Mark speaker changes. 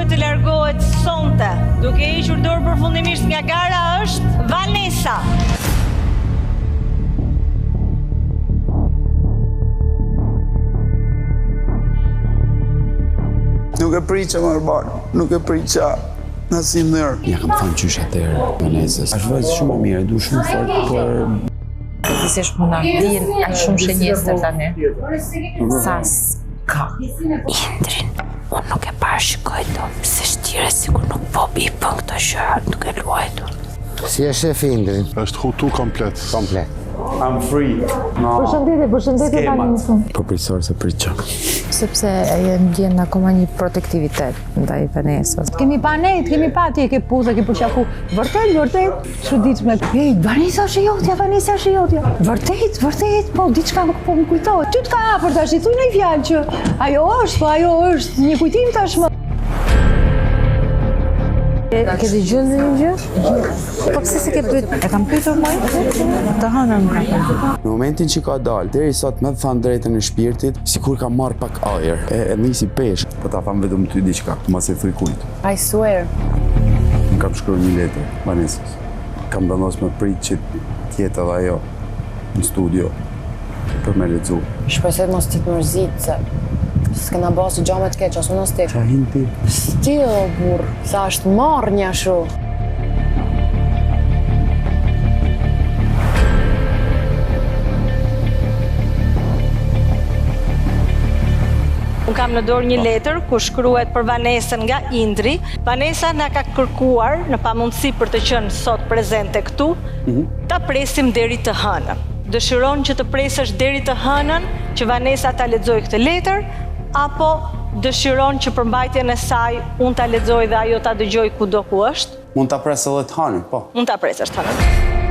Speaker 1: duhet të largohet sonte, duke hequr dorë përfundimisht nga gara është Vanessa.
Speaker 2: Nuk e priqa më rëbarë, nuk e priqa në si nërë.
Speaker 3: Ja kam thënë qysh atëherë Vanessës. Është vajzë shumë e mirë, du shumë fort, por...
Speaker 4: Si është puna, është shumë shënjestër tani. Sa s'ka.
Speaker 5: Indrin, unë nuk e parashikoj dot, se shtire sikur nuk po bipën këto gjëra, nuk e luajtur.
Speaker 6: Si e shef Indrin?
Speaker 7: Është hutu komplet.
Speaker 6: Komplet.
Speaker 3: I'm free.
Speaker 4: Përshëndetje Vanessa.
Speaker 3: Po prisor se priqa.
Speaker 4: Sepse e ndjen akoma një protektivitet ndaj Vanessës.
Speaker 8: Kemi pa net, kemi pa ti e ke puza, ke përqafu. Vërtet, çuditshme. Ej, Vanessa është jotja, Vanessa është jotja. Vërtet, po diçka nuk po më kujtohet. Ty të ka hapur tash, i thuj në fjalë që ajo është një kujtim tashmë.
Speaker 4: E ke dëgjuar ndonjë gjë? Po pse se ke pyet? E kam pyetur më? Të hënën më ka.
Speaker 3: Në momentin që ka dalë, deri sot me të thanë drejtën e shpirtit, sikur ka marrë pak ajër. E nisi pesh. Po ta tham vetëm ty diçka, mos e thuj kujt.
Speaker 4: I swear.
Speaker 3: Më kam shkruar një letër Vanessës. Kam vendos me prit që tjetë edhe ajo në studio për me lexu.
Speaker 4: Shpresoj mos ti të mërzit se s'kena bërë gjë më të keq, as unë as ti.
Speaker 3: Qa hin ti?
Speaker 4: Still, burr, sa është marrë një shu.
Speaker 1: Unë kam në dorë një letër ku shkruhet për Vanessën nga Indri. Vanessa na ka kërkuar në pamundësi për të qenë sot prezente këtu, ta presim deri të hënën. Dëshiron që të presësh deri të hënën që Vanessa ta lexojë këtë letër, apo dëshiron që për mbajtjen e saj unë ta lexoj dhe ajo ta dëgjoj kudo ku është?
Speaker 3: Mund ta pres edhe të hënën, po.
Speaker 1: Mund ta presësh të hënën.